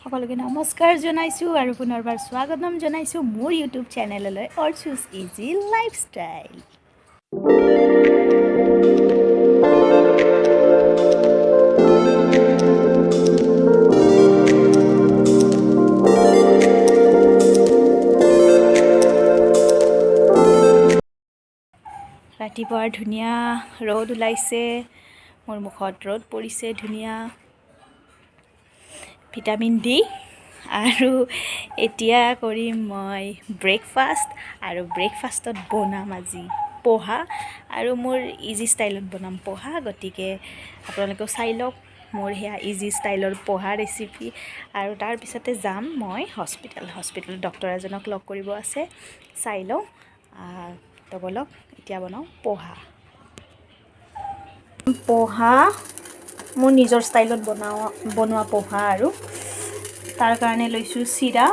সকলোকে নমস্কাৰ জনাইছোঁ আৰু পুনৰবাৰ স্বাগতম জনাইছোঁ মোৰ ইউটিউব চেনেললৈ অৰ্চুছ ইজি লাইফষ্টাইল। ৰাতিপুৱাৰ ধুনীয়া ৰ'দ ওলাইছে, মোৰ মুখত ৰ'দ পৰিছে ধুনীয়া ভিটামিন ডি। আৰু এতিয়া কৰিম মই ব্ৰেকফাষ্ট, আৰু ব্ৰেকফাষ্টত বনাম আজি পোহা, আৰু মোৰ ইজি ষ্টাইলত বনাম পোহা। গতিকে আপোনালোকেও চাই লওক মোৰ সেয়া ইজি ষ্টাইলৰ পোহা ৰেচিপি। আৰু তাৰপিছতে যাম মই হস্পিটেলত ডক্টৰ এজনক লগ কৰিব আছে, চাই লওঁ। তো বলক এতিয়া বনাওঁ পোহা মোৰ নিজৰ ষ্টাইলত বনোৱা পোহা। আৰু তাৰ কাৰণে লৈছোঁ চিৰা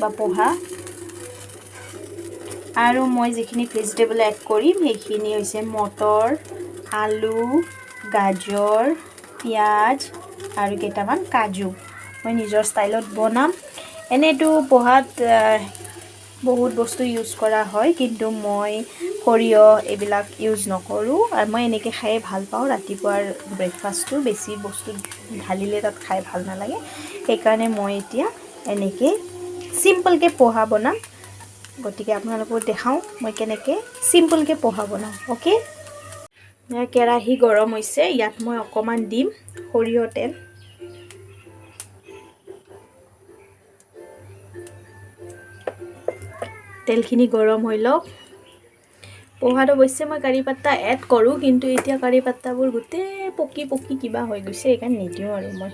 বা পোহা, আৰু মই যিখিনি ভেজিটেবল এড কৰিম সেইখিনি হৈছে মটৰ, আলু, গাজৰ, পিঁয়াজ আৰু কেইটামান কাজু। মই নিজৰ ষ্টাইলত বনাম। এনেইতো পোহাত বহুত বস্তু ইউজ কৰা হয়, কিন্তু মই সৰিয়হ এইবিলাক ইউজ নকৰোঁ, আৰু মই এনেকৈ খায়ে ভাল পাওঁ। ৰাতিপুৱাৰ ব্ৰেকফাষ্টটো বেছি বস্তু ঢালিলে তাত খাই ভাল নালাগে, সেইকাৰণে মই এতিয়া এনেকৈ চিম্পলকৈ পোহা বনাম। গতিকে আপোনালোকক দেখাওঁ মই কেনেকৈ চিম্পলকৈ পোহা বনাওঁ। অ'কে, কেৰাহী গৰম হৈছে, ইয়াত মই অকণমান দিম সৰিয়হ তেল। তেলখিনি গৰম হৈ লওক। পোহাত অৱশ্যে মই কাৰি পাত্তা এড কৰোঁ, কিন্তু এতিয়া কাৰি পাত্তাবোৰ গোটেই পকি কিবা হৈ গৈছে, সেইকাৰণে নিদিওঁ। আৰু মই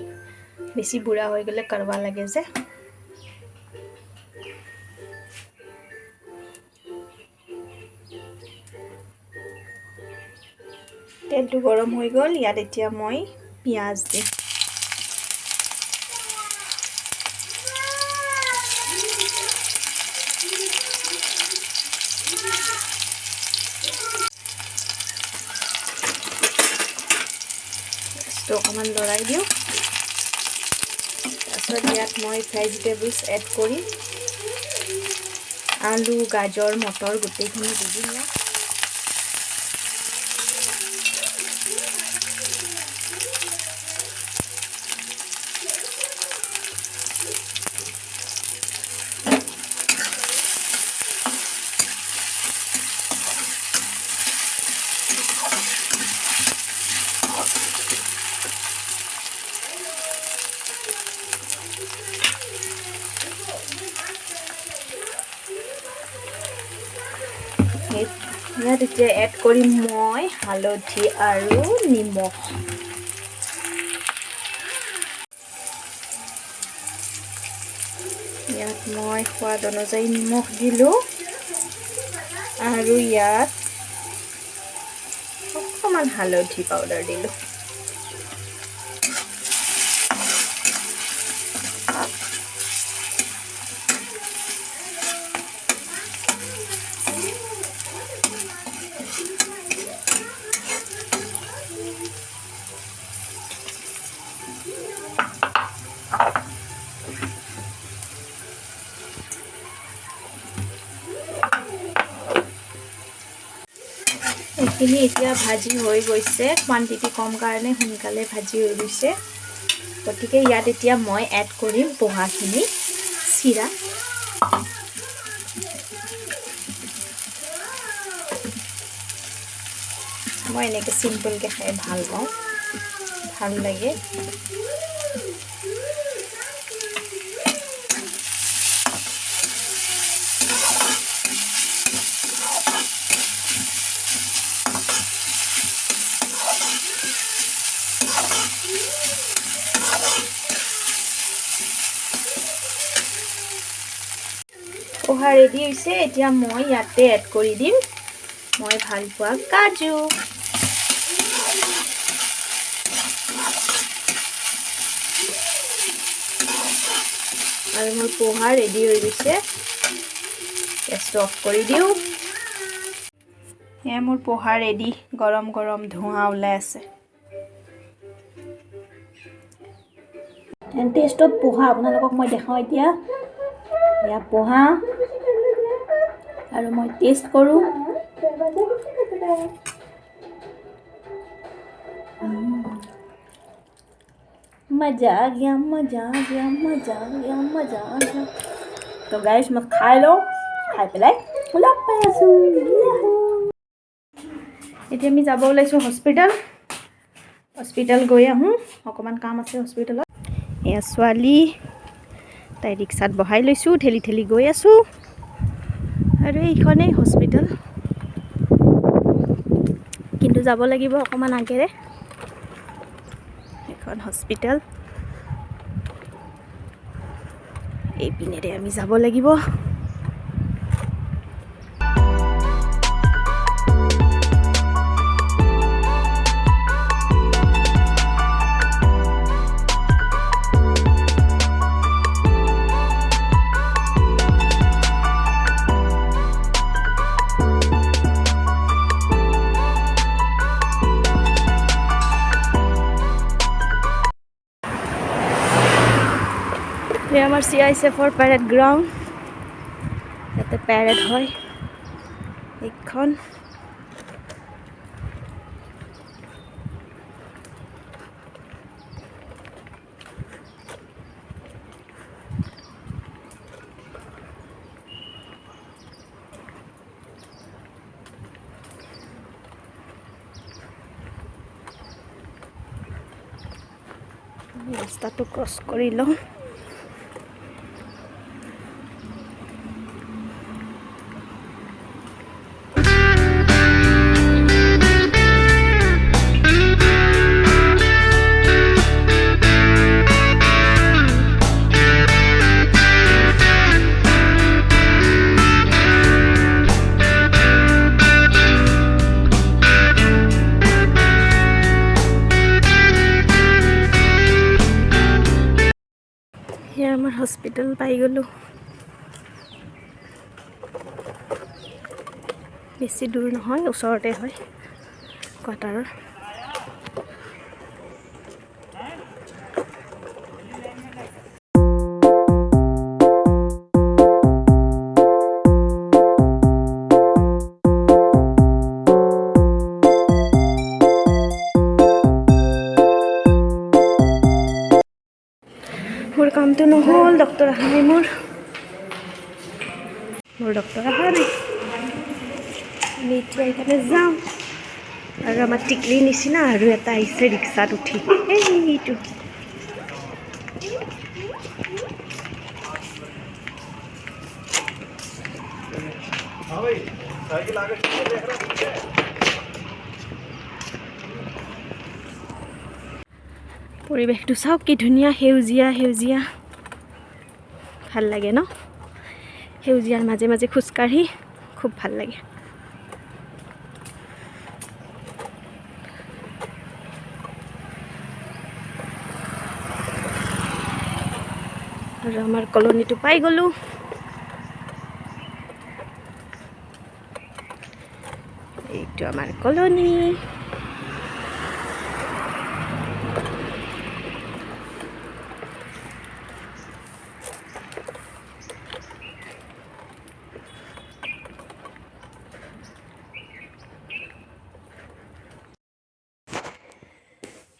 বেছি বুঢ়া হৈ গ'লে কাৰবা লাগে যে। তেলটো গৰম হৈ গ'ল, ইয়াত এতিয়া মই পিঁয়াজ দিম। অকণমান লৰাই দিওঁ। তাৰপিছত ইয়াত মই ভেজিটেবলছ এড কৰিম, আলু, গাজৰ, মটৰ গোটেইখিনি দি দিম ইয়াত। ইয়াত এতিয়া এড কৰিম মই হালধি আৰু নিমখ। ইয়াত মই সোৱাদ অনুযায়ী নিমখ দিলোঁ, আৰু ইয়াত অকণমান হালধি পাউডাৰ দিলোঁ। এইখিনি এতিয়া ভাজি হৈ গৈছে, কোৱান্টিটি কম কাৰণে সোনকালে ভাজি হৈ গৈছে। গতিকে ইয়াত এতিয়া মই এড কৰিম পোহাখিনি চিৰা। মই এনেকৈ চিম্পলকৈ খাই ভাল পাওঁ, ভাল লাগে। পোহা ৰেডি হৈছে, এতিয়া মই ইয়াতে এড কৰি দিম মই ভাল পোৱা কাজু। আৰু মোৰ পোহা ৰেডি হৈ গৈছে, গেছটো অফ কৰি দিওঁ। এয়া মোৰ পোহা ৰেডি, গৰম গৰম ধোঁৱা ওলাই আছে। টেষ্ট অফ পোহা আপোনালোকক মই দেখাওঁ এতিয়া এয়া পোহা আৰু মই টেষ্ট কৰোঁ मजा आ गया मजा आ गया मजा आ गया मजा आ गया तो गाइस मैं खाई लो खाई पेলাই লগ পাই আছো এতিয়া আমি যাব ওলাইছো হস্পিটাল গৈ আহোঁ অকমান কাম আছে হস্পিটালত এয়া ছোৱালী তাই ৰিক্সাত বহাই লৈছো ঠেলি ঠেলি গৈ আছো আৰু এইখনেই হস্পিটাল কিন্তু যাব লাগিব অকমান আগেৰে এখন হস্পিটাল এই পিনেৰে আমি যাব লাগিব আমাৰ CISFৰ পেৰেড গ্ৰাউণ্ড ইয়াতে পেৰেড হয় এইখন ৰাস্তাটো ক্ৰছ কৰি লওঁ আমাৰ হস্পিটাল পাই গ'লো বেছি দূৰ নহয় ওচৰতে হয় কোৱাৰ্টাৰৰ মোৰ কামটো নহ'ল ডক্টৰ অহা নাই মোৰ ডক্টৰ অহা নাই আমি এতিয়া এইফালে যাম আৰু আমাৰ টিকলি নিচিনা আৰু এটা আহিছে ৰিক্সাত উঠি এইটো পৰিৱেশটো চাওক কি ধুনীয়া সেউজীয়া সেউজীয়া ভাল লাগে ন সেউজীয়াৰ মাজে মাজে খোজকাঢ়ি খুব ভাল লাগে আৰু আমাৰ কলনীটো পাই গ'লো এইটো আমাৰ কলনী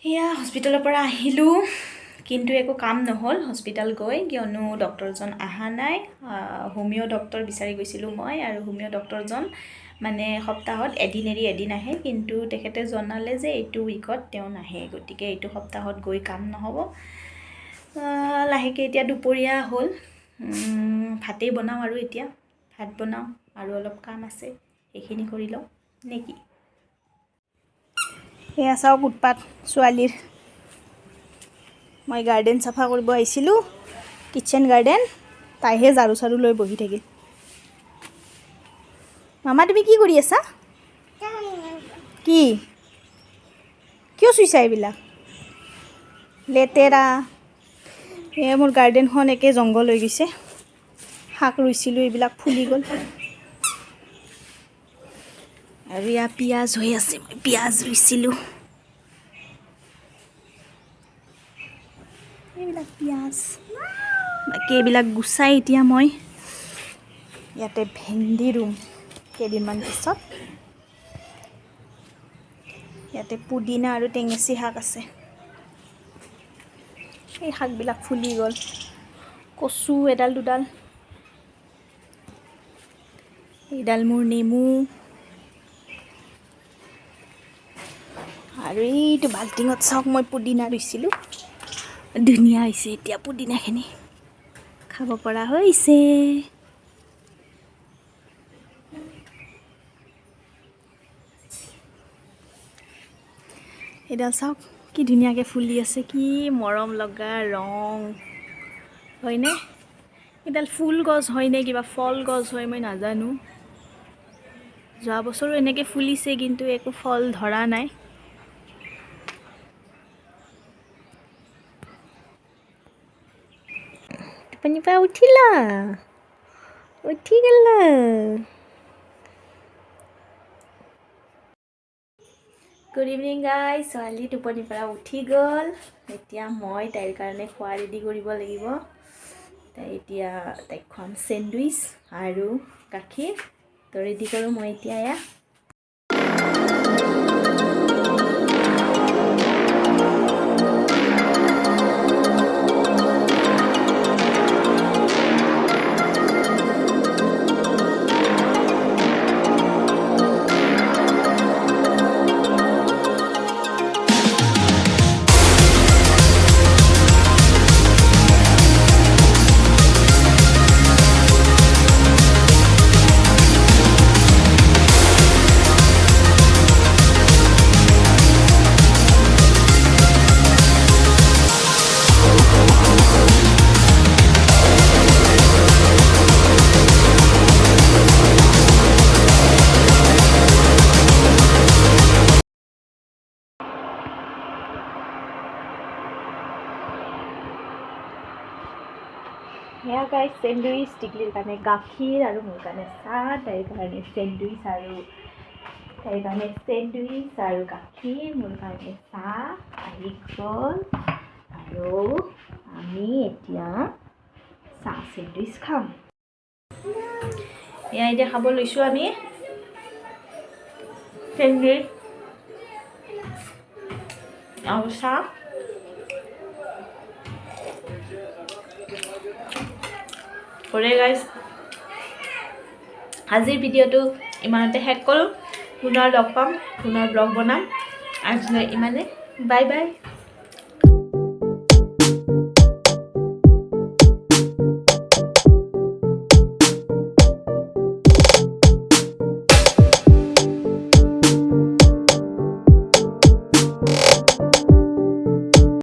এয়া হস্পিটালৰ পৰা আহিলোঁ কিন্তু একো কাম নহ'ল হস্পিটাল গৈ কিয়নো ডক্টৰজন অহা নাই হোমিঅ' ডক্টৰ বিচাৰি গৈছিলোঁ মই আৰু হোমিঅ' ডক্টৰজন মানে সপ্তাহত এদিন এৰি এদিন আহে কিন্তু তেখেতে জনালে যে এইটো উইকত তেওঁ নাহে গতিকে এইটো সপ্তাহত গৈ কাম নহ'ব লাহেকৈ এতিয়া দুপৰীয়া হ'ল ভাতেই বনাওঁ আৰু এতিয়া ভাত বনাওঁ আৰু অলপ কাম আছে সেইখিনি কৰি লওঁ নে কি এয়া চাওক উৎপাত ছোৱালীৰ মই গাৰ্ডেন চাফা কৰিব আহিছিলোঁ কিটচেন গাৰ্ডেন তাইহে ঝাৰু চাৰু লৈ বহি থাকিল মামা তুমি কি কৰি আছা কি কিয় চুইছা এইবিলাক লেতেৰা এয়া মোৰ গাৰ্ডেনখন একে জংঘল হৈ গৈছে শাক ৰুইছিলোঁ এইবিলাক ফুলি গ'ল আৰু ইয়া পিঁয়াজ হৈ আছে মই পিঁয়াজ ৰুইছিলোঁ এইবিলাক পিঁয়াজ বাকী এইবিলাক গুচাই এতিয়া মই ইয়াতে ভেন্দি ৰুম কেইদিনমান পিছত। ইয়াতে পুদিনা আৰু টেঙেচি শাক আছে। এই শাকবিলাক ফুলি গ'ল। কচু এডাল দুডাল, এইডাল মোৰ নেমু, আৰু এইটো বাল্টিঙত চাওক মই পুদিনা ৰুইছিলোঁ। ধুনীয়া হৈছে এতিয়া পুদিনাখিনি, খাব পৰা হৈছে। এইডাল চাওক কি ধুনীয়াকৈ ফুলি আছে, কি মৰম লগা ৰং হয়নে? এইডাল ফুল গছ হয়নে কিবা ফল গছ হয় মই নাজানো। যোৱা বছৰো এনেকৈ ফুলিছে কিন্তু একো ফল ধৰা নাই। টোপনিৰ পৰা উঠিলা? উঠি গ'লা? Good evening guys. ছোৱালী টোপনিৰ পৰা উঠি গ'ল। এতিয়া মই তাইৰ কাৰণে খোৱা ৰেডি কৰিব লাগিব। এতিয়া তাইক খুৱাম চেণ্ডউইচ আৰু গাখীৰ। তো ৰেডি কৰোঁ মই এতিয়া এয়া। সেয়া গাইজ চেণ্ডউইচ, টিকলিৰ কাৰণে গাখীৰ আৰু মোৰ কাৰণে চাহ। তাইৰ কাৰণে চেণ্ডউইচ আৰু গাখীৰ, মোৰ কাৰণে চাহ আহি গ'ল। আৰু আমি এতিয়া চাহ চেণ্ডউইচ খাম। এয়া এতিয়া খাব লৈছোঁ আমি চেণ্ডউইচ আৰু চাহ। ওৰে গাইজ, আজিৰ ভিডিঅ'টো ইমানতে শেষ কৰোঁ। পুনৰ লগ পাম, পুনৰ ব্লগ বনাম। আজিলৈ ইমানে, বাই বাই।